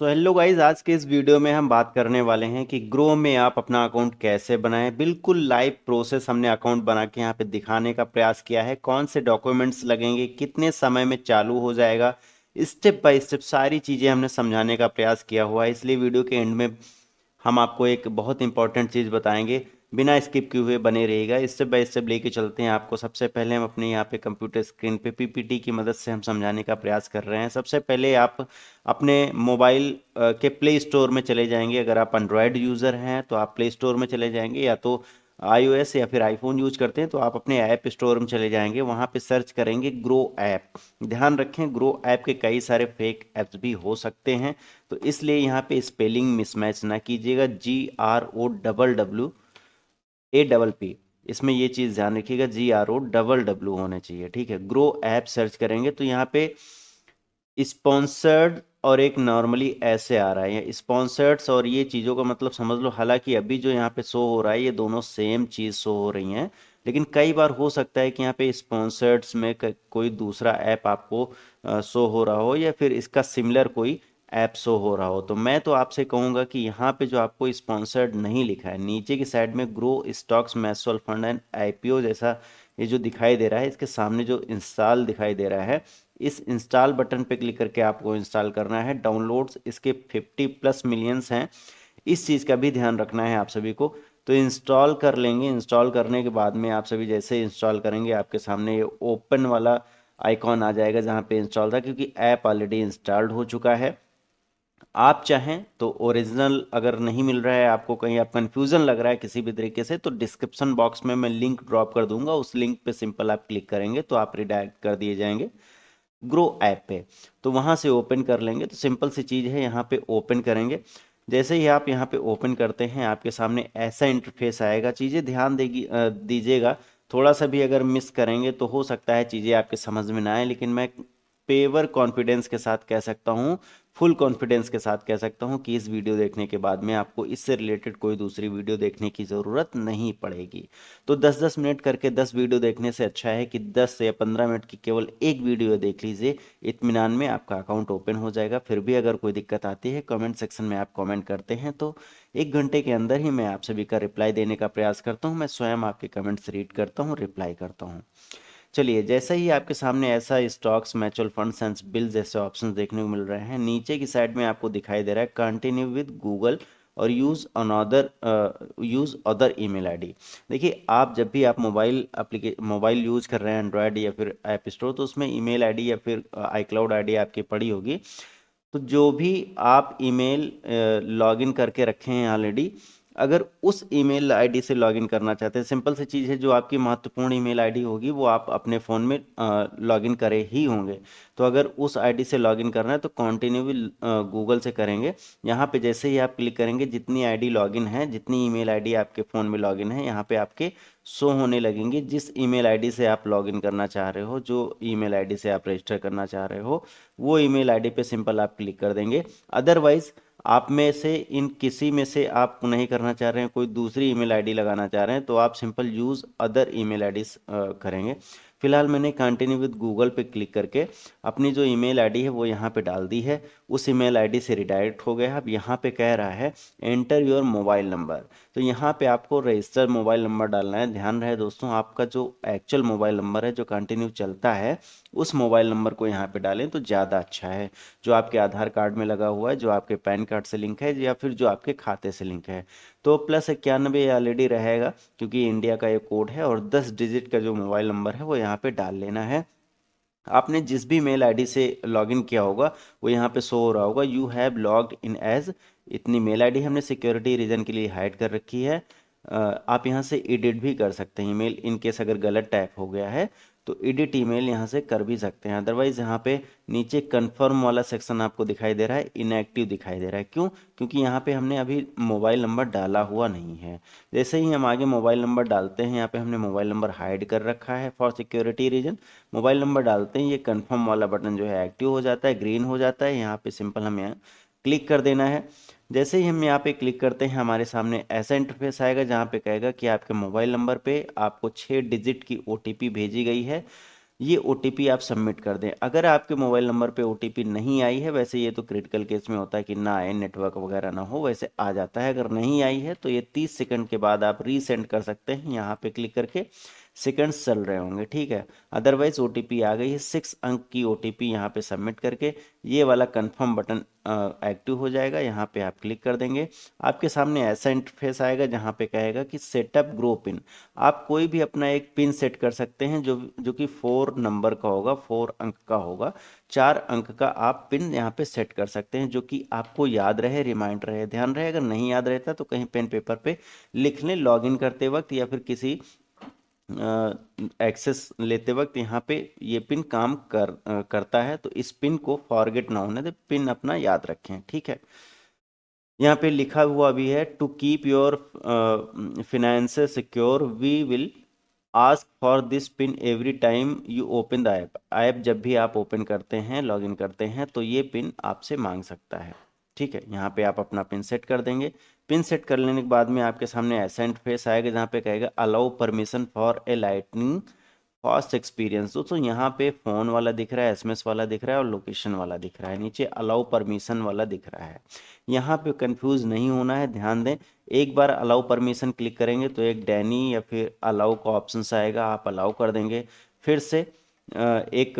Hello guys, आज के इस वीडियो में हम बात करने वाले हैं कि ग्रो में आप अपना अकाउंट कैसे बनाएं। बिल्कुल लाइव प्रोसेस हमने अकाउंट बना के यहाँ पे दिखाने का प्रयास किया है। कौन से डॉक्यूमेंट्स लगेंगे, कितने समय में चालू हो जाएगा, स्टेप बाय स्टेप सारी चीज़ें हमने समझाने का प्रयास किया हुआ है। इसलिए वीडियो के एंड में हम आपको एक बहुत इंपॉर्टेंट चीज़ बताएंगे। बिना स्किप किए हुए बने रहिएगा। स्टेप बाय स्टेप लेके चलते हैं आपको। सबसे पहले हम अपने यहाँ पे कंप्यूटर स्क्रीन पे पीपीटी की मदद से हम समझाने का प्रयास कर रहे हैं। सबसे पहले आप अपने मोबाइल के प्ले स्टोर में चले जाएंगे। अगर आप एंड्रॉयड यूज़र हैं तो आप प्ले स्टोर में चले जाएंगे, या तो आईओएस या फिर आईफोन यूज करते हैं तो आप अपने ऐप स्टोर में चले जाएंगे। वहाँ पे सर्च करेंगे ग्रो ऐप। ध्यान रखें, ग्रो ऐप के कई सारे फेक ऐप्स भी हो सकते हैं, तो इसलिए यहाँ पे स्पेलिंग मिसमैच ना कीजिएगा। GROWAPP, इसमें ये चीज़ ध्यान रखिएगा, GROWW होने चाहिए। ठीक है, ग्रो ऐप सर्च करेंगे तो यहाँ पे स्पॉन्सर्ड और एक नॉर्मली ऐसे आ रहा है। स्पॉन्सर्ड्स और ये चीज़ों का मतलब समझ लो। हालांकि अभी जो यहाँ पे शो हो रहा है ये दोनों सेम चीज़ शो हो रही हैं, लेकिन कई बार हो सकता है कि यहाँ पे स्पॉन्सर्ड्स में कोई दूसरा ऐप आपको शो हो रहा हो, या फिर इसका सिमिलर कोई ऐप शो हो रहा हो। तो मैं तो आपसे कहूँगा कि यहाँ पे जो आपको स्पॉन्सर्ड नहीं लिखा है, नीचे की साइड में grow stocks mutual fund and IPO जैसा ये जो दिखाई दे रहा है, इसके सामने जो इंस्टॉल दिखाई दे रहा है, इस इंस्टॉल बटन पे क्लिक करके आपको इंस्टॉल करना है। डाउनलोड्स इसके 50+ मिलियंस हैं, इस चीज़ का भी ध्यान रखना है आप सभी को। तो इंस्टॉल कर लेंगे। इंस्टॉल करने के बाद में आप सभी जैसे इंस्टॉल करेंगे आपके सामने ये ओपन वाला आइकॉन आ जाएगा जहाँ पे इंस्टॉल था, क्योंकि ऐप ऑलरेडी इंस्टॉल्ड हो चुका है। आप चाहें तो ओरिजिनल अगर नहीं मिल रहा है आपको, कहीं आप कंफ्यूजन लग रहा है किसी भी तरीके से, तो डिस्क्रिप्शन बॉक्स में मैं लिंक ड्रॉप कर दूंगा। उस लिंक पे सिंपल आप क्लिक करेंगे तो आप रिडायरेक्ट कर दिए जाएंगे ग्रो ऐप पे। तो वहाँ से ओपन कर लेंगे। तो सिंपल सी चीज़ है, यहाँ पे ओपन करेंगे। जैसे ही आप यहाँ पे ओपन करते हैं आपके सामने ऐसा इंटरफेस आएगा। चीज़ें ध्यान दीजिएगा। थोड़ा सा भी अगर मिस करेंगे तो हो सकता है चीज़ें आपके समझ में ना आए, लेकिन मैं पेवर कॉन्फिडेंस के साथ कह सकता हूँ, फुल कॉन्फिडेंस के साथ कह सकता हूँ कि इस वीडियो देखने के बाद में आपको इससे रिलेटेड कोई दूसरी वीडियो देखने की ज़रूरत नहीं पड़ेगी। तो 10-10 मिनट करके 10 वीडियो देखने से अच्छा है कि 10 या 15 मिनट की केवल एक वीडियो देख लीजिए। इत्मीनान में आपका अकाउंट ओपन हो जाएगा। फिर भी अगर कोई दिक्कत आती है, कमेंट सेक्शन में आप कमेंट करते हैं तो 1 घंटे के अंदर ही मैं आप सभी का रिप्लाई देने का प्रयास करता हूँ। मैं स्वयं आपके कमेंट्स रीड करता हूँ, रिप्लाई करता हूँ। चलिए, जैसा ही आपके सामने ऐसा stocks mutual funds and bill जैसे ऑप्शन देखने को मिल रहे हैं, नीचे की साइड में आपको दिखाई दे रहा है कंटिन्यू विद गूगल और यूज़ अदर ईमेल आईडी। देखिए, आप जब भी आप मोबाइल यूज़ कर रहे हैं एंड्रॉयड या फिर ऐप स्टोर, तो उसमें ईमेल आईडी या फिर iCloud आईडी आपकी पड़ी होगी। तो जो भी आप ईमेल लॉगिन करके रखे हैं ऑलरेडी, अगर उस ईमेल आईडी से लॉगिन करना चाहते हैं, सिंपल सी चीज़ है, जो आपकी महत्वपूर्ण ईमेल आईडी होगी वो आप अपने फ़ोन में लॉगिन करे ही होंगे। तो अगर उस आईडी से लॉगिन करना है तो कंटिन्यू गूगल से करेंगे। यहाँ पे जैसे ही आप क्लिक करेंगे, जितनी आईडी लॉगिन है, जितनी ईमेल आईडी आपके फ़ोन में लॉगिन है, यहाँ पे आपके शो होने लगेंगे। जिस ईमेल आईडी से आप लॉगिन करना चाह रहे हो, जो ईमेल आईडी से आप रजिस्टर करना चाह रहे हो, वो ईमेल आईडी पे सिंपल आप क्लिक कर देंगे। अदरवाइज आप में से इन किसी में से आप नहीं करना चाह रहे हैं, कोई दूसरी ईमेल आईडी लगाना चाह रहे हैं, तो आप simple use other email IDs करेंगे। फिलहाल मैंने कंटिन्यू विद गूगल पे क्लिक करके अपनी जो ईमेल आईडी है वो यहाँ पे डाल दी है। उस ईमेल आईडी से रिडायरेक्ट हो गया। अब यहाँ पे कह रहा है एंटर योर मोबाइल नंबर। तो यहाँ पे आपको रजिस्टर मोबाइल नंबर डालना है। ध्यान रहे दोस्तों, आपका जो एक्चुअल मोबाइल नंबर है जो कंटिन्यू चलता है, उस मोबाइल नंबर को यहाँ पे डालें तो ज़्यादा अच्छा है। जो आपके आधार कार्ड में लगा हुआ है, जो आपके पैन कार्ड से लिंक है, या फिर जो आपके खाते से लिंक है, तो +91 ऑलरेडी रहेगा, क्योंकि इंडिया का ये कोड है। और 10 डिजिट का जो मोबाइल नंबर है वो यहाँ पे डाल लेना है। आपने जिस भी मेल आईडी से लॉगिन किया होगा वो यहाँ पे शो हो रहा होगा, you have logged in as. इतनी मेल आईडी हमने सिक्योरिटी रीजन के लिए हाइड कर रखी है। आप यहाँ से एडिट भी कर सकते हैं ईमेल, इन केस अगर गलत टाइप हो गया है तो एडिट ईमेल यहाँ से कर भी सकते हैं। अदरवाइज यहाँ पे नीचे कन्फर्म वाला सेक्शन आपको दिखाई दे रहा है, इनएक्टिव दिखाई दे रहा है। क्यों? क्योंकि यहाँ पे हमने अभी मोबाइल नंबर डाला हुआ नहीं है। जैसे ही हम आगे मोबाइल नंबर डालते हैं, यहाँ पे हमने मोबाइल नंबर हाइड कर रखा है for security reason. Mobile number डालते हैं, ये कंफर्म वाला बटन जो है एक्टिव हो जाता है, ग्रीन हो जाता है। यहाँ पे सिंपल हम यहाँ क्लिक कर देना है। जैसे ही हम यहाँ पे क्लिक करते हैं, हमारे सामने ऐसा इंटरफेस आएगा जहाँ पे कहेगा कि आपके मोबाइल नंबर पे आपको 6 डिजिट की ओटीपी भेजी गई है। ये ओटीपी आप सबमिट कर दें। अगर आपके मोबाइल नंबर पे ओटीपी नहीं आई है, वैसे ये तो क्रिटिकल केस में होता है कि ना आए, नेटवर्क वगैरह ना हो, वैसे आ जाता है। अगर नहीं आई है तो ये 30 सेकंड के बाद आप रीसेंड कर सकते हैं, यहाँ पे क्लिक करके सेकंड्स चल रहे होंगे, ठीक है। अदरवाइज ओटीपी आ गई है, 6 अंक की ओटीपी यहाँ पे सबमिट करके ये वाला कंफर्म बटन एक्टिव हो जाएगा, यहाँ पे आप क्लिक कर देंगे। आपके सामने ऐसा इंटरफेस आएगा जहाँ पे कहेगा कि सेटअप ग्रो पिन। आप कोई भी अपना एक पिन सेट कर सकते हैं जो जो कि 4 नंबर का होगा, 4 अंक का होगा। 4 अंक का आप पिन यहाँ पे सेट कर सकते हैं जो कि आपको याद रहे, रिमाइंड रहे, ध्यान रहे। अगर नहीं याद रहता तो कहीं पेन पेपर पे लिख लें लॉगिन करते वक्त, या फिर किसी एक्सेस लेते वक्त यहाँ पे ये पिन काम करता है। तो इस पिन को फॉरगेट ना होने दे, पिन अपना याद रखें, ठीक है। यहाँ पे लिखा हुआ भी है, to keep your finances secure we will ask for this PIN every time you open the app. App जब भी आप ओपन करते हैं, लॉगिन करते हैं, तो ये पिन आपसे मांग सकता है, ठीक है। यहाँ पे आप अपना पिन सेट कर देंगे। पिन सेट कर लेने के बाद में आपके सामने ऐसा इंटरफेस आएगा जहाँ पे कहेगा allow permission for a lightning fast experience. दोस्तों यहाँ पे फ़ोन वाला दिख रहा है, एसएमएस वाला दिख रहा है और लोकेशन वाला दिख रहा है, नीचे अलाउ परमिशन वाला दिख रहा है। यहाँ पे कंफ्यूज नहीं होना है, ध्यान दें। एक बार अलाउ परमिशन क्लिक करेंगे तो एक डैनी या फिर अलाउ का ऑप्शन आएगा, आप अलाउ कर देंगे। फिर से एक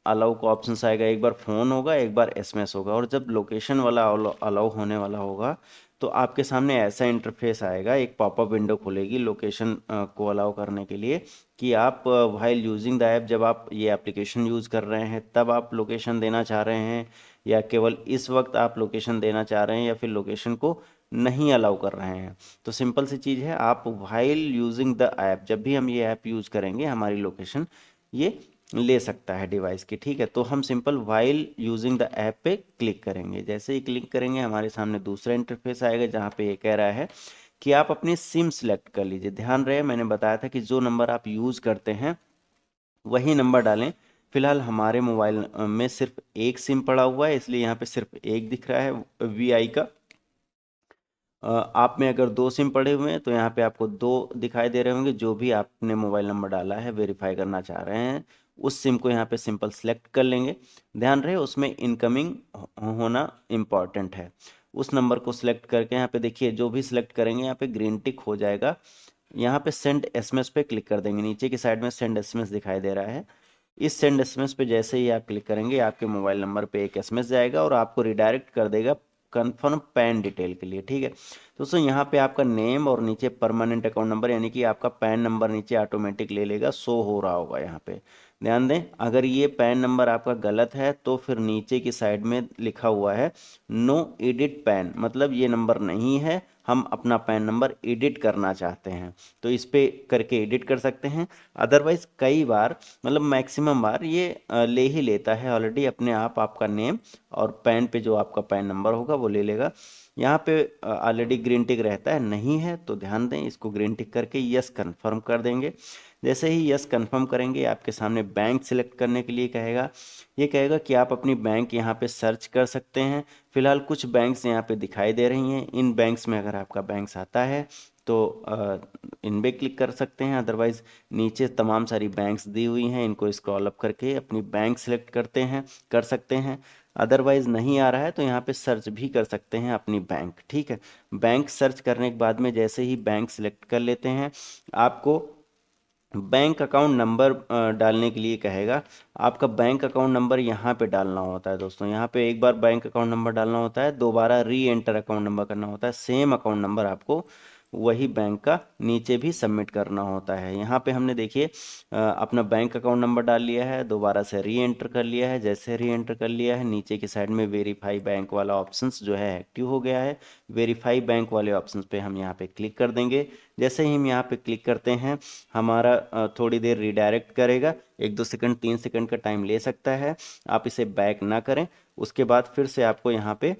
अलाउ का ऑप्शन आएगा, एक बार फ़ोन होगा, एक बार एसएमएस होगा, और जब लोकेशन वाला अलाउ होने वाला होगा तो आपके सामने ऐसा इंटरफेस आएगा, एक पॉपअप विंडो खुलेगी लोकेशन को अलाउ करने के लिए, कि आप व्हाइल यूजिंग द ऐप, जब आप ये एप्लीकेशन यूज़ कर रहे हैं तब आप लोकेशन देना चाह रहे हैं, या केवल इस वक्त आप लोकेशन देना चाह रहे हैं, या फिर लोकेशन को नहीं अलाउ कर रहे हैं। तो सिंपल सी चीज़ है, आप व्हाइल यूजिंग द ऐप, जब भी हम ये ऐप यूज़ करेंगे हमारी लोकेशन ये ले सकता है डिवाइस की, ठीक है। तो हम simple while using the app पे क्लिक करेंगे। जैसे ही क्लिक करेंगे हमारे सामने दूसरा इंटरफेस आएगा जहाँ पे ये कह रहा है कि आप अपनी सिम सिलेक्ट कर लीजिए। ध्यान रहे, मैंने बताया था कि जो नंबर आप यूज़ करते हैं वही नंबर डालें। फिलहाल हमारे मोबाइल में सिर्फ एक सिम पड़ा हुआ है, इसलिए यहाँ पे सिर्फ एक दिख रहा है वीआई का। आप में अगर 2 सिम पड़े हुए हैं तो यहाँ पे आपको 2 दिखाई दे रहे होंगे। जो भी आपने मोबाइल नंबर डाला है, वेरीफाई करना चाह रहे हैं, उस सिम को यहाँ पे सिंपल सेलेक्ट कर लेंगे। ध्यान रहे उसमें इनकमिंग होना इम्पॉर्टेंट है। उस नंबर को सिलेक्ट करके यहाँ पे देखिए, जो भी सिलेक्ट करेंगे यहाँ पे ग्रीन टिक हो जाएगा। यहाँ पे सेंड एसएमएस पे क्लिक कर देंगे, नीचे की साइड में सेंड एसएमएस दिखाई दे रहा है। इस सेंड एसएमएस पे जैसे ही आप क्लिक करेंगे आपके मोबाइल नंबर पे एक एसएमएस जाएगा और आपको रिडायरेक्ट कर देगा कन्फर्म पैन डिटेल के लिए, ठीक है। दोस्तों यहाँ पे आपका नेम और नीचे परमानेंट अकाउंट नंबर, यानी कि आपका पैन नंबर नीचे ऑटोमेटिक ले लेगा, शो हो रहा होगा यहाँ पे। ध्यान दें, अगर ये पैन नंबर आपका गलत है तो फिर नीचे की साइड में लिखा हुआ है नो एडिट पैन, मतलब ये नंबर नहीं है, हम अपना पैन नंबर एडिट करना चाहते हैं, तो इस पे करके एडिट कर सकते हैं। अदरवाइज कई बार, मतलब मैक्सिमम बार ये ले ही लेता है ऑलरेडी अपने आप, आपका नेम और पैन पे जो आपका पैन नंबर होगा वो ले लेगा। यहाँ पे ऑलरेडी ग्रीन टिक रहता है, नहीं है तो ध्यान दें, इसको ग्रीन टिक करके यस कंफर्म कर देंगे। जैसे ही यस कंफर्म करेंगे आपके सामने बैंक सिलेक्ट करने के लिए कहेगा। ये कहेगा कि आप अपनी बैंक यहाँ पे सर्च कर सकते हैं। फिलहाल कुछ बैंक्स यहाँ पे दिखाई दे रही हैं, इन बैंक्स में अगर आपका बैंक्स आता है तो इन पे क्लिक कर सकते हैं। अदरवाइज नीचे तमाम सारी बैंक्स दी हुई हैं, इनको स्क्रॉल अप करके अपनी बैंक सेलेक्ट कर सकते हैं। अदरवाइज नहीं आ रहा है तो यहाँ पे सर्च भी कर सकते हैं अपनी बैंक, ठीक है। बैंक सर्च करने के बाद में जैसे ही बैंक सेलेक्ट कर लेते हैं, आपको बैंक अकाउंट नंबर डालने के लिए कहेगा। आपका बैंक अकाउंट नंबर यहाँ पे डालना होता है दोस्तों, यहाँ पे एक बार बैंक अकाउंट नंबर डालना होता है, दोबारा री एंटर अकाउंट नंबर करना होता है, सेम अकाउंट नंबर आपको वही बैंक का नीचे भी सबमिट करना होता है। यहाँ पे हमने देखिए अपना बैंक अकाउंट नंबर डाल लिया है, दोबारा से री एंटर कर लिया है। जैसे री एंटर कर लिया है, नीचे की साइड में वेरीफाई बैंक वाला ऑप्शंस जो है एक्टिव हो गया है। वेरीफाई बैंक वाले ऑप्शंस पे हम यहाँ पे क्लिक कर देंगे। जैसे ही हम यहाँ पे क्लिक करते हैं, हमारा थोड़ी देर रिडायरेक्ट करेगा, 1-2 सेकंड 3 सेकंड का टाइम ले सकता है। आप इसे बैक ना करें, उसके बाद फिर से आपको यहाँ पे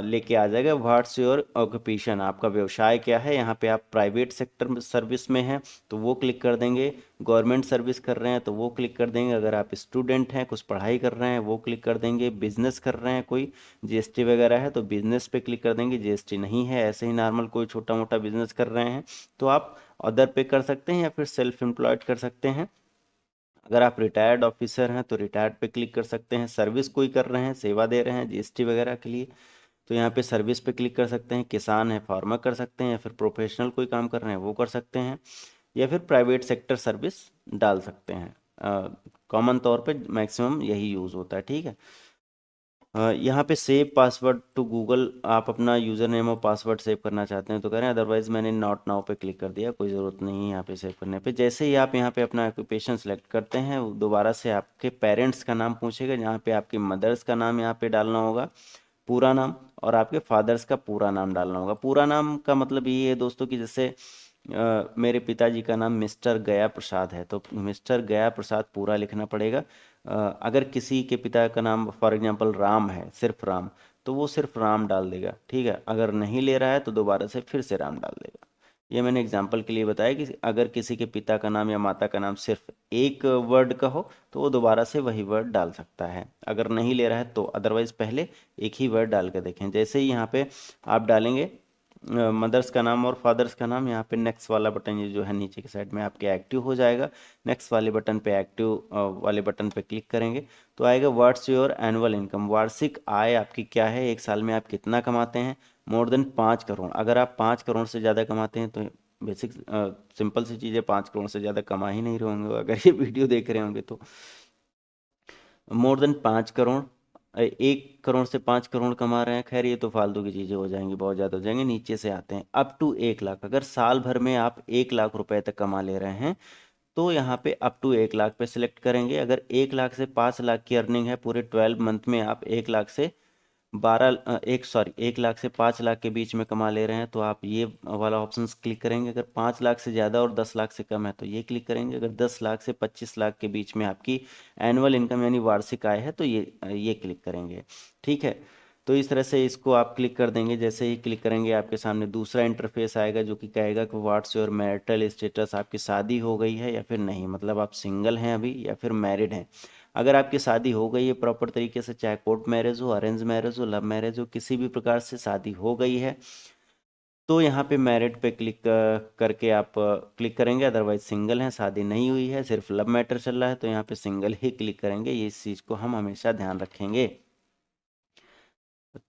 लेके आ जाएगा व्हाट्स योर ऑक्यूपेशन, आपका व्यवसाय क्या है। यहाँ पे आप प्राइवेट सेक्टर सर्विस में हैं तो वो क्लिक कर देंगे, गवर्नमेंट सर्विस कर रहे हैं तो वो क्लिक कर देंगे, अगर आप स्टूडेंट हैं कुछ पढ़ाई कर रहे हैं वो क्लिक कर देंगे, बिजनेस कर रहे हैं कोई जीएसटी वगैरह है तो बिजनेस पे क्लिक कर देंगे, जीएसटी नहीं है ऐसे ही नॉर्मल कोई छोटा मोटा बिजनेस कर रहे हैं तो आप अदर पे कर सकते हैं या फिर सेल्फ एम्प्लॉयड कर सकते हैं। अगर आप रिटायर्ड ऑफिसर हैं तो रिटायर्ड पे क्लिक कर सकते हैं। सर्विस कोई कर रहे हैं, सेवा दे रहे हैं जीएसटी वगैरह के लिए, तो यहाँ पे सर्विस पे क्लिक कर सकते हैं। किसान है, फार्मर कर सकते हैं, या फिर प्रोफेशनल कोई काम कर रहे हैं वो कर सकते हैं, या फिर प्राइवेट सेक्टर सर्विस डाल सकते हैं। कॉमन तौर पे मैक्सिमम यही यूज़ होता है, ठीक है। यहाँ पे सेव पासवर्ड टू गूगल, आप अपना यूज़र नेम और पासवर्ड सेव करना चाहते हैं तो करें, अदरवाइज़ मैंने नॉट नाउ पे क्लिक कर दिया, कोई ज़रूरत नहीं है यहाँ पे सेव करने पे। जैसे ही आप यहाँ पे अपना ऑक्यूपेशन सेलेक्ट करते हैं, दोबारा से आपके पेरेंट्स का नाम पूछेगा, जहाँ पे आपके मदर्स का नाम यहाँ पे डालना होगा, पूरा नाम, और आपके फादर्स का पूरा नाम डालना होगा। पूरा नाम का मतलब ये है दोस्तों कि जैसे मेरे पिताजी का नाम मिस्टर गया प्रसाद है, तो मिस्टर गया प्रसाद पूरा लिखना पड़ेगा। अगर किसी के पिता का नाम फॉर एग्जांपल राम है, सिर्फ राम, तो वो सिर्फ राम डाल देगा, ठीक है। अगर नहीं ले रहा है तो दोबारा से फिर से राम डाल देगा। ये मैंने एग्जांपल के लिए बताया कि अगर किसी के पिता का नाम या माता का नाम सिर्फ एक वर्ड का हो तो वो दोबारा से वही वर्ड डाल सकता है। अगर नहीं ले रहा है तो अदरवाइज पहले एक ही वर्ड डाल के देखें। जैसे ही यहाँ पे आप डालेंगे मदर्स का नाम और फादर्स का नाम, यहाँ पे नेक्स्ट वाला बटन ये जो है नीचे की साइड में आपके एक्टिव हो जाएगा। नेक्स्ट वाले बटन पे एक्टिव वाले बटन पे क्लिक करेंगे तो आएगा व्हाट्स योर एनुअल इनकम, वार्षिक आय आपकी क्या है, एक साल में आप कितना कमाते हैं। मोर देन 5 करोड़, अगर आप 5 करोड़ से ज़्यादा कमाते हैं तो बेसिक सिंपल सी चीज़ है, 5 करोड़ से ज़्यादा कमा ही नहीं रहे होंगे अगर ये वीडियो देख रहे होंगे तो। मोर देन 5 करोड़, 1 करोड़ से 5 करोड़ कमा रहे हैं, खैर ये तो फालतू की चीज़ें हो जाएंगी, बहुत ज़्यादा हो जाएंगे। नीचे से आते हैं अप टू 1 लाख, अगर साल भर में आप 1 लाख रुपए तक कमा ले रहे हैं तो यहाँ पे अप टू 1 लाख पे सिलेक्ट करेंगे। अगर 1 लाख से 5 लाख की अर्निंग है, पूरे 12 मंथ में आप 1 लाख से 1 लाख से 5 लाख के बीच में कमा ले रहे हैं तो आप ये वाला ऑप्शन क्लिक करेंगे। अगर 5 लाख से ज़्यादा और 10 लाख से कम है तो ये क्लिक करेंगे। अगर 10 लाख से 25 लाख के बीच में आपकी एनुअल इनकम यानी वार्षिक आय है तो ये क्लिक करेंगे, ठीक है। तो इस तरह से इसको आप क्लिक कर देंगे। जैसे ही क्लिक करेंगे आपके सामने दूसरा इंटरफेस आएगा जो कि कहेगा कि व्हाट्स योर मैरिटल स्टेटस, आपकी शादी हो गई है या फिर नहीं, मतलब आप सिंगल हैं अभी या फिर मैरिड हैं। अगर आपकी शादी हो गई है प्रॉपर तरीके से, चाहे कोर्ट मैरिज हो, अरेंज मैरिज हो, लव मैरिज हो, किसी भी प्रकार से शादी हो गई है तो यहाँ पे मैरिड पे क्लिक करके आप क्लिक करेंगे। अदरवाइज सिंगल हैं, शादी नहीं हुई है, सिर्फ लव मैटर चल रहा है तो यहाँ पे सिंगल ही क्लिक करेंगे। ये इस चीज़ को हम हमेशा ध्यान रखेंगे।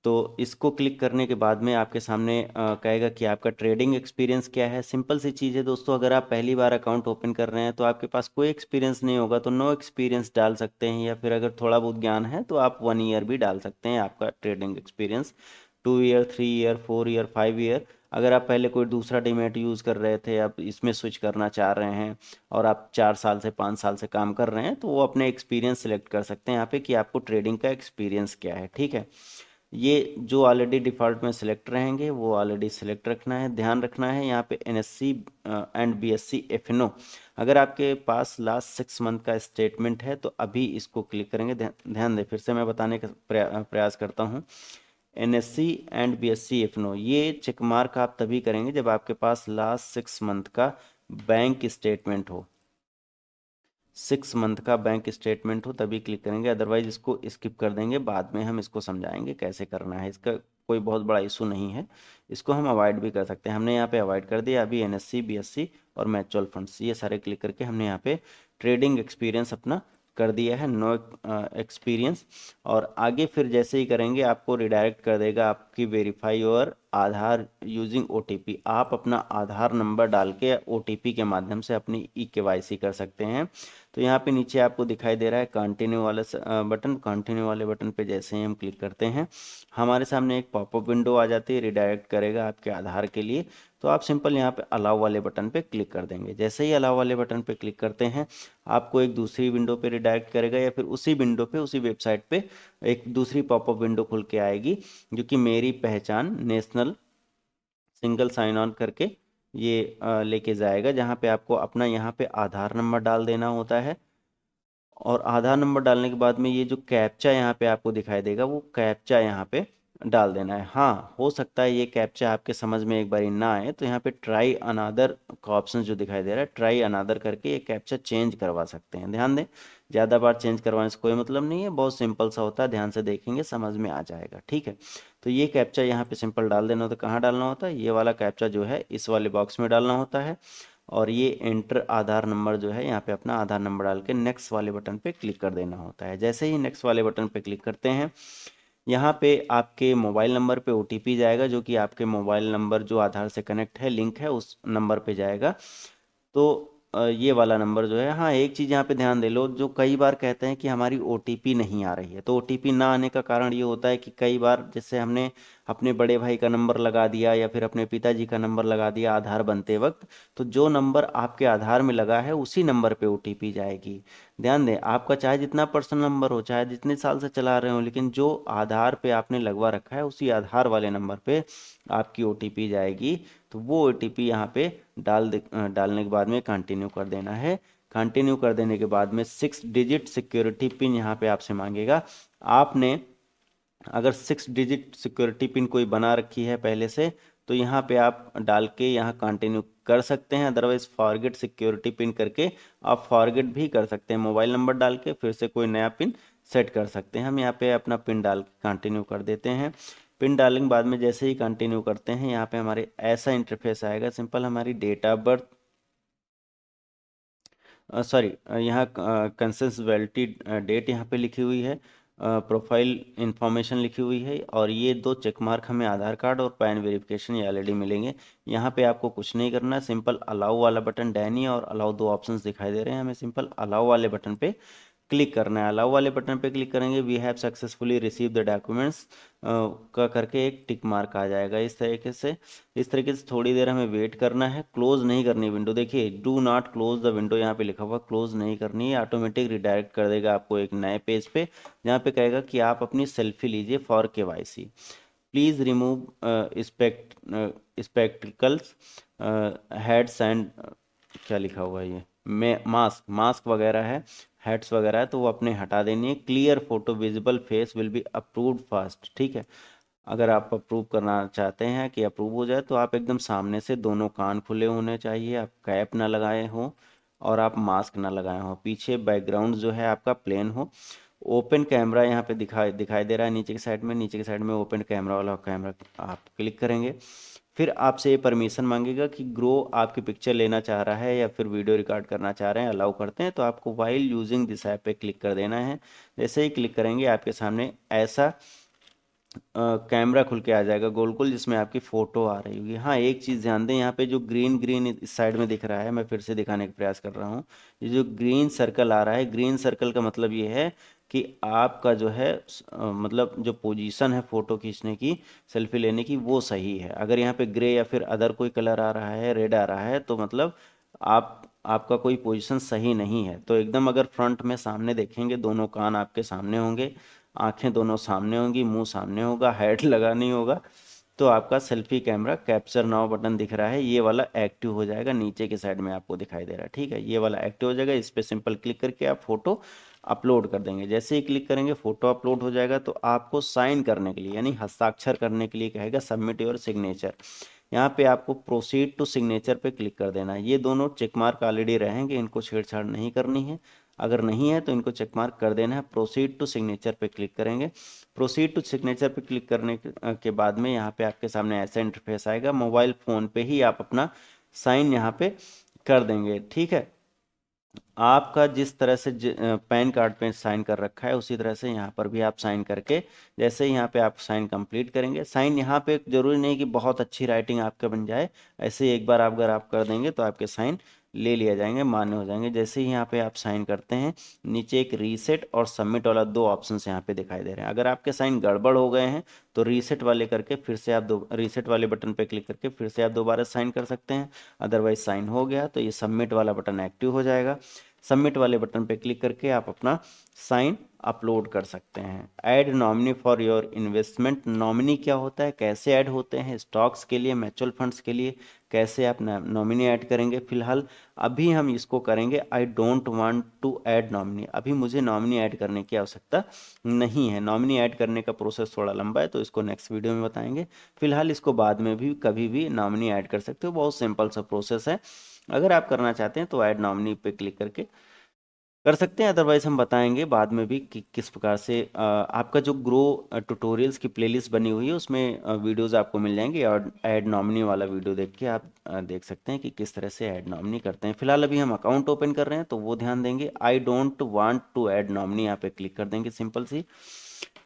तो इसको क्लिक करने के बाद में आपके सामने कहेगा कि आपका ट्रेडिंग एक्सपीरियंस क्या है। सिंपल सी चीज़ है दोस्तों, अगर आप पहली बार अकाउंट ओपन कर रहे हैं तो आपके पास कोई एक्सपीरियंस नहीं होगा तो नो एक्सपीरियंस डाल सकते हैं, या फिर अगर थोड़ा बहुत ज्ञान है तो आप 1 ईयर भी डाल सकते हैं आपका trading experience. 2 year, 3 year, 4 year, 5 year. अगर आप पहले कोई दूसरा डीमैट यूज़ कर रहे थे, आप इसमें स्विच करना चाह रहे हैं और आप 4 साल से 5 साल से काम कर रहे हैं तो वो अपने एक्सपीरियंस सेलेक्ट कर सकते हैं यहाँ पे कि आपको ट्रेडिंग का एक्सपीरियंस क्या है, ठीक है। ये जो ऑलरेडी डिफ़ॉल्ट में सिलेक्ट रहेंगे वो ऑलरेडी सिलेक्ट रखना है। ध्यान रखना है यहाँ पे एनएससी एंड बीएससी एफएनओ, अगर आपके पास लास्ट 6 मंथ का स्टेटमेंट है तो अभी इसको क्लिक करेंगे। ध्यान दें, फिर से मैं बताने का प्रयास करता हूँ। एनएससी एंड बीएससी एफएनओ ये चेक मार्क आप तभी करेंगे जब आपके पास लास्ट 6 मंथ का बैंक स्टेटमेंट हो। 6 मंथ का बैंक स्टेटमेंट हो तभी क्लिक करेंगे, अदरवाइज इसको स्किप कर देंगे। बाद में हम इसको समझाएंगे कैसे करना है, इसका कोई बहुत बड़ा इशू नहीं है। इसको हम अवॉइड भी कर सकते हैं, हमने यहाँ पे अवॉइड कर दिया। अभी एनएससी, बीएससी और म्यूचुअल फंड्स ये सारे क्लिक करके हमने यहाँ पे ट्रेडिंग एक्सपीरियंस अपना कर दिया है, नो एक्सपीरियंस। और आगे फिर जैसे ही करेंगे आपको रिडायरेक्ट कर देगा आपकी वेरीफाई और आधार यूजिंग ओटीपी। आप अपना आधार नंबर डाल के ओटीपी के माध्यम से अपनी ई केवाईसी कर सकते हैं। तो यहाँ पे नीचे आपको दिखाई दे रहा है कंटिन्यू वाला बटन। कंटिन्यू वाले बटन पे जैसे ही हम क्लिक करते हैं हमारे सामने एक पॉपअप विंडो आ जाती है, रिडायरेक्ट करेगा आपके आधार के लिए। तो आप सिंपल यहाँ पे अलाउ वाले बटन पे क्लिक कर देंगे। जैसे ही अलाउ वाले बटन पे क्लिक करते हैं आपको एक दूसरी विंडो पे रिडायरेक्ट करेगा, या फिर उसी विंडो पे, उसी वेबसाइट पे एक दूसरी पॉपअप विंडो खुल के आएगी जो कि मेरी पहचान नेशनल सिंगल साइन ऑन करके ये लेके जाएगा, जहाँ पे आपको अपना यहाँ पे आधार नंबर डाल देना होता है। और आधार नंबर डालने के बाद में ये जो कैप्चा यहाँ पे आपको दिखाई देगा वो कैप्चा यहाँ पे डाल देना है। हाँ, हो सकता है ये कैप्चा आपके समझ में एक बार ना आए तो यहाँ पे ट्राई अनादर का ऑप्शन जो दिखाई दे रहा है, ट्राई अनादर करके ये कैप्चा चेंज करवा सकते हैं। ध्यान दें, ज़्यादा बार चेंज करवाने से कोई मतलब नहीं है, बहुत सिंपल सा होता है, ध्यान से देखेंगे समझ में आ जाएगा, ठीक है। तो ये कैप्चा यहाँ पे सिंपल डाल देना होता है। कहाँ डालना होता है? ये वाला कैप्चा जो है इस वाले बॉक्स में डालना होता है। और ये एंटर आधार नंबर जो है यहाँ पे अपना आधार नंबर डाल के नेक्स्ट वाले बटन पे क्लिक कर देना होता है। जैसे ही नेक्स्ट वाले बटन पे क्लिक करते हैं, यहाँ पे आपके मोबाइल नंबर पे ओटीपी जाएगा, जो कि आपके मोबाइल नंबर जो आधार से कनेक्ट है, लिंक है, उस नंबर पे जाएगा। तो ये वाला नंबर जो है, हाँ एक चीज़ यहाँ पे ध्यान दे लो, जो कई बार कहते हैं कि हमारी ओटीपी नहीं आ रही है, तो ओटीपी ना आने का कारण ये होता है कि कई बार जैसे हमने अपने बड़े भाई का नंबर लगा दिया या फिर अपने पिताजी का नंबर लगा दिया आधार बनते वक्त, तो जो नंबर आपके आधार में लगा है उसी नंबर पे ओटीपी जाएगी। ध्यान दें, आपका चाहे जितना पर्सनल नंबर हो, चाहे जितने साल से चला रहे हो, लेकिन जो आधार पे आपने लगवा रखा है उसी आधार वाले नंबर पे आपकी ओटीपी जाएगी। तो वो ओटीपी यहाँ पे डालने के बाद में कंटिन्यू कर देना है। कंटिन्यू कर देने के बाद में 6 डिजिट सिक्योरिटी पिन यहाँ पे आपसे मांगेगा। आपने अगर 6 डिजिट सिक्योरिटी पिन कोई बना रखी है पहले से, तो यहाँ पे आप डाल के यहाँ कंटिन्यू कर सकते हैं। अदरवाइज फॉरगेट सिक्योरिटी पिन करके आप फॉरगेट भी कर सकते हैं, मोबाइल नंबर डाल के फिर से कोई नया पिन सेट कर सकते हैं। हम यहाँ पे अपना पिन डाल के कंटिन्यू कर देते हैं। पिन डालने के बाद में जैसे ही कंटिन्यू करते हैं, यहाँ पे हमारे ऐसा इंटरफेस आएगा। सिंपल हमारी डेट ऑफ बर्थ, सॉरी, यहाँ कंसेंस वैलिडिटी डेट यहाँ पे लिखी हुई है, प्रोफाइल इंफॉर्मेशन लिखी हुई है, और ये 2 चेक मार्क हमें आधार कार्ड और पैन वेरिफिकेशन या एलईडी मिलेंगे। यहाँ पे आपको कुछ नहीं करना, सिंपल अलाउ वाला बटन डैन ही और अलाउ दो ऑप्शंस दिखाई दे रहे हैं, हमें सिंपल अलाउ वाले बटन पे क्लिक करना है। अलाउ वाले बटन पे क्लिक करेंगे, we have successfully receive the documents का करके एक टिक मार्क आ जाएगा। इस तरीके से थोड़ी देर हमें वेट करना है। क्लोज नहीं करनी विंडो, देखिए do not close the window यहाँ पे लिखा हुआ, क्लोज नहीं करनी है। ऑटोमेटिक रिडायरेक्ट कर देगा आपको एक नए पेज पे, जहाँ पे कहेगा कि आप अपनी सेल्फी लीजिए for KYC. Please remove spectacles, heads and, क्या लिखा हुआ है ये, में मास्क मास्क वगैरह है, हेड्स वगैरह है, तो वो अपने हटा देनी है। Clear photo visible face will be approved fast, ठीक है। अगर आप अप्रूव करना चाहते हैं कि अप्रूव हो जाए, तो आप एकदम सामने से, दोनों कान खुले होने चाहिए, आप कैप ना लगाए हो और आप मास्क ना लगाए हो, पीछे बैकग्राउंड जो है आपका प्लेन हो। ओपन कैमरा यहाँ पे दिखाई दिखाई दे रहा है नीचे की साइड में, नीचे की साइड में ओपन कैमरा वाला कैमरा आप क्लिक करेंगे। फिर आपसे ये परमिशन मांगेगा कि ग्रो आपकी पिक्चर लेना चाह रहा है या फिर वीडियो रिकॉर्ड करना चाह रहे हैं, अलाउ करते हैं, तो आपको वाइल यूजिंग दिस ऐप पे क्लिक कर देना है। जैसे ही क्लिक करेंगे, आपके सामने ऐसा कैमरा खुल के आ जाएगा गोल गोल, जिसमें आपकी फ़ोटो आ रही होगी। हाँ एक चीज़ ध्यान दें, यहाँ पे जो ग्रीन ग्रीन इस साइड में दिख रहा है, मैं फिर से दिखाने का प्रयास कर रहा हूँ। ये जो ग्रीन सर्कल आ रहा है, ग्रीन सर्कल का मतलब ये है कि आपका जो है मतलब जो पोजीशन है फ़ोटो खींचने की, सेल्फी लेने की, वो सही है। अगर यहाँ पे ग्रे या फिर अदर कोई कलर आ रहा है, रेड आ रहा है, तो मतलब आपका कोई पोजीशन सही नहीं है। तो एकदम अगर फ्रंट में सामने देखेंगे, दोनों कान आपके सामने होंगे, आंखें दोनों सामने होंगी, मुंह सामने होगा, हेड लगा नहीं होगा, तो आपका selfie camera capture now button दिख रहा है, ये वाला एक्टिव हो जाएगा। नीचे की साइड में आपको दिखाई दे रहा है, ठीक है, ये वाला एक्टिव हो जाएगा। इस पर सिंपल क्लिक करके आप फोटो अपलोड कर देंगे। जैसे ही क्लिक करेंगे, फोटो अपलोड हो जाएगा। तो आपको साइन करने के लिए, यानी हस्ताक्षर करने के लिए कहेगा सबमिट योर सिग्नेचर। यहाँ पे आपको प्रोसीड टू सिग्नेचर पे क्लिक कर देना है। ये दोनों चेक मार्क ऑलरेडी रहेंगे, इनको छेड़छाड़ नहीं करनी है। अगर नहीं है तो इनको चेक मार्क कर देना है। प्रोसीड टू सिग्नेचर पे क्लिक करेंगे। प्रोसीड टू सिग्नेचर पे क्लिक करने के बाद में यहाँ पे आपके सामने ऐसा इंटरफेस आएगा। मोबाइल फ़ोन पे ही आप अपना साइन यहाँ पे कर देंगे, ठीक है। आपका जिस तरह से पैन कार्ड पे साइन कर रखा है, उसी तरह से यहाँ पर भी आप साइन करके, जैसे ही यहाँ पे आप साइन कंप्लीट करेंगे, साइन यहाँ पे जरूरी नहीं कि बहुत अच्छी राइटिंग आपका बन जाए, ऐसे ही एक बार आप अगर आप कर देंगे तो आपके साइन ले लिए जाएंगे, मान्य हो जाएंगे। जैसे ही यहाँ पे आप साइन करते हैं, नीचे एक रीसेट और सबमिट वाला दो ऑप्शन यहाँ पे दिखाई दे रहे हैं। अगर आपके साइन गड़बड़ हो गए हैं, तो रीसेट वाले करके फिर से आप दो रीसेट वाले बटन पे क्लिक करके फिर से आप दोबारा साइन कर सकते हैं। अदरवाइज साइन हो गया तो ये सबमिट वाला बटन एक्टिव हो जाएगा। सबमिट वाले बटन पे क्लिक करके आप अपना साइन अपलोड कर सकते हैं। Add nominee for your investment, nominee क्या होता है, कैसे ऐड होते हैं, स्टॉक्स के लिए, म्यूचुअल फंड्स के लिए कैसे आप नॉमिनी ऐड करेंगे। फिलहाल अभी हम इसको करेंगे, I don't want to add nominee, अभी मुझे नॉमिनी ऐड करने की आवश्यकता नहीं है। नॉमिनी ऐड करने का प्रोसेस थोड़ा लंबा है, तो इसको नेक्स्ट वीडियो में बताएंगे। फिलहाल इसको बाद में भी कभी भी नॉमिनी ऐड कर सकते हो, बहुत सिंपल सा प्रोसेस है। अगर आप करना चाहते हैं तो ऐड नॉमिनी पे क्लिक करके कर सकते हैं, अदरवाइज हम बताएंगे बाद में भी कि किस प्रकार से आपका जो ग्रो ट्यूटोरियल्स की प्लेलिस्ट बनी हुई है उसमें वीडियोस आपको मिल जाएंगे, और ऐड नॉमिनी वाला वीडियो देख के आप देख सकते हैं कि किस तरह से ऐड नॉमिनी करते हैं। फिलहाल अभी हम अकाउंट ओपन कर रहे हैं तो वो ध्यान देंगे। I don't want to add nominee यहाँ पे क्लिक कर देंगे, सिंपल सी।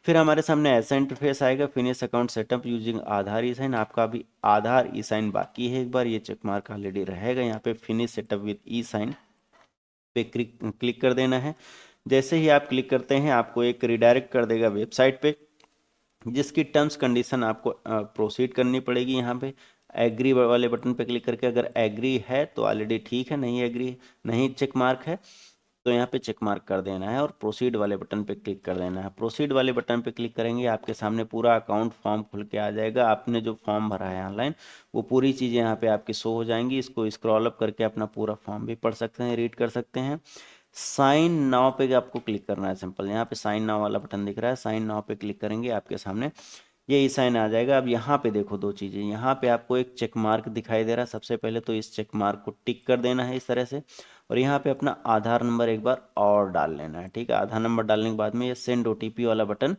फिर हमारे सामने ऐसा इंटरफेस आएगा, फिनिश अकाउंट सेटअप यूजिंग आधार ई साइन। आपका अभी आधार ई साइन बाकी है, एक बार ये चेक मार्क ऑलरेडी रहेगा यहाँ पे, finish setup with e sign पे क्लिक कर देना है। जैसे ही आप क्लिक करते हैं आपको एक रिडायरेक्ट कर देगा वेबसाइट पे, जिसकी टर्म्स कंडीशन आपको प्रोसीड करनी पड़ेगी। यहाँ पे एग्री वाले बटन पे क्लिक करके, अगर एग्री है तो ऑलरेडी ठीक है, नहीं एग्री नहीं चेक मार्क है तो यहाँ पे चेक मार्क कर देना है और प्रोसीड वाले बटन पे क्लिक कर देना है। प्रोसीड वाले बटन पे क्लिक करेंगे आपके सामने पूरा अकाउंट फॉर्म खुल के आ जाएगा। आपने जो फॉर्म भरा है ऑनलाइन वो पूरी चीज़ें यहाँ पे आपकी शो हो जाएंगी। इसको स्क्रॉल अप करके अपना पूरा फॉर्म भी पढ़ सकते हैं, रीड कर सकते हैं। साइन नाउ पे आपको क्लिक करना है, सिंपल। यहाँ पे साइन नाउ वाला बटन दिख रहा है, साइन नाउ पे क्लिक करेंगे आपके सामने ये ई साइन आ जाएगा। अब यहाँ पे देखो दो चीज़ें, यहाँ पे आपको एक चेक मार्क दिखाई दे रहा है। सबसे पहले तो इस चेक मार्क को टिक कर देना है इस तरह से, और यहाँ पे अपना आधार नंबर एक बार और डाल लेना है, ठीक है। आधार नंबर डालने के बाद में ये सेंड ओटीपी वाला बटन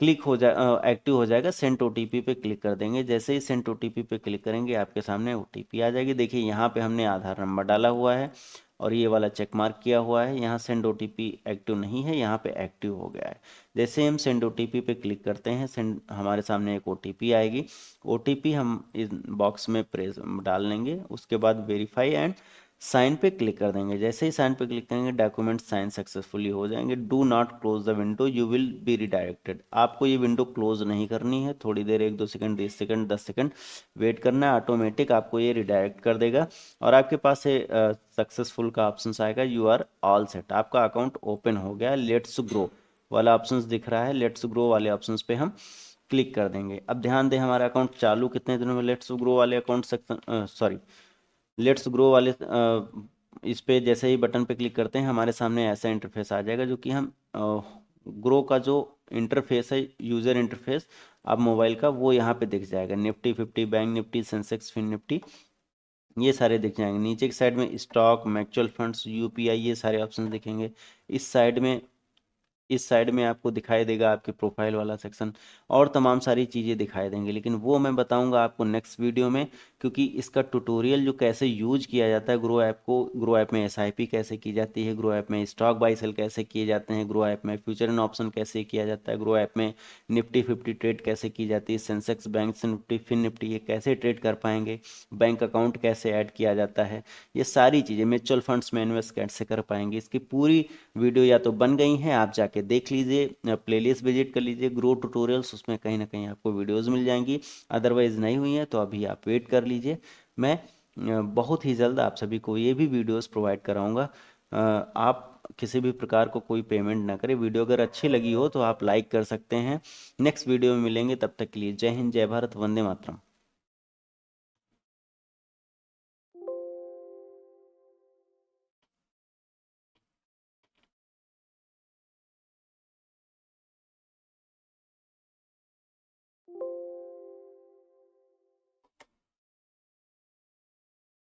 क्लिक हो जाए एक्टिव हो जाएगा। सेंड ओटीपी पे क्लिक कर देंगे। जैसे ही सेंड ओटीपी पे क्लिक करेंगे आपके सामने ओटीपी आ जाएगी। देखिए यहाँ पे हमने आधार नंबर डाला हुआ है और ये वाला चेक मार्क किया हुआ है। यहाँ सेंड ओटीपी एक्टिव नहीं है, यहाँ पे एक्टिव हो गया है। जैसे हम सेंड ओटीपी पे क्लिक करते हैं, सेंड हमारे सामने एक ओटीपी आएगी। ओटीपी हम इस बॉक्स में प्रेस डाल लेंगे। उसके बाद वेरीफाई एंड साइन पे क्लिक कर देंगे। जैसे ही साइन पे क्लिक करेंगे डॉक्यूमेंट साइन सक्सेसफुली हो जाएंगे। Do not close the window, you will be redirected. आपको ये विंडो क्लोज नहीं करनी है, थोड़ी देर 1-2 सेकंड 20 सेकंड 10 सेकंड वेट करना है, ऑटोमेटिक आपको ये रिडायरेक्ट कर देगा। और आपके पास से सक्सेसफुल का ऑप्शन आएगा, यू आर ऑल सेट, आपका अकाउंट ओपन हो गया। लेट्स ग्रो वाला ऑप्शन दिख रहा है, लेट्स ग्रो वाले ऑप्शन पे हम क्लिक कर देंगे। अब ध्यान दें हमारा अकाउंट चालू कितने दिनों में, लेट्स ग्रो वाले account section sorry let's grow वाले इस पे जैसे ही बटन पे क्लिक करते हैं हमारे सामने ऐसा इंटरफेस आ जाएगा, जो कि हम ग्रो का जो इंटरफेस है, यूज़र इंटरफेस आप मोबाइल का, वो यहाँ पे दिख जाएगा। Nifty 50, bank Nifty, Sensex, Fin Nifty, ये सारे दिख जाएंगे। नीचे की साइड में स्टॉक, म्यूचुअल फंड्स, यूपीआई, ये सारे ऑप्शन दिखेंगे। इस साइड में आपको दिखाई देगा आपके प्रोफाइल वाला सेक्शन, और तमाम सारी चीज़ें दिखाई देंगी, लेकिन वो मैं बताऊंगा आपको नेक्स्ट वीडियो में। क्योंकि इसका ट्यूटोरियल जो कैसे यूज किया जाता है ग्रो ऐप को, ग्रो ऐप में एसआईपी कैसे की जाती है, ग्रो ऐप में स्टॉक बाई सेल कैसे किए जाते हैं, ग्रो ऐप में फ्यूचर एंड ऑप्शन कैसे किया जाता है, ग्रो ऐप में निफ्टी 50 ट्रेड कैसे की जाती है, Sensex, bank Nifty, Fin Nifty, ये कैसे ट्रेड कर पाएंगे, बैंक अकाउंट कैसे ऐड किया जाता है, ये सारी चीज़ें, म्यूचुअल फंड्स में इन्वेस्ट कैसे कर पाएंगे, इसकी पूरी वीडियो या तो बन गई हैं, आप जाके देख लीजिए, प्लेलिस्ट विजिट कर लीजिए ग्रो ट्यूटोरियल्स, उसमें कहीं ना कहीं आपको वीडियोस मिल जाएंगी। अदरवाइज नहीं हुई हैं तो अभी आप वेट कर लीजिए। मैं बहुत ही जल्द आप सभी को ये भी वीडियोस प्रोवाइड कराऊंगा। आप किसी भी प्रकार को कोई पेमेंट ना करें। वीडियो अगर अच्छी लगी हो तो आप लाइक कर सकते हैं। नेक्स्ट वीडियो में मिलेंगे, तब तक के लिए जय हिंद, जय भारत, वंदे मातरम।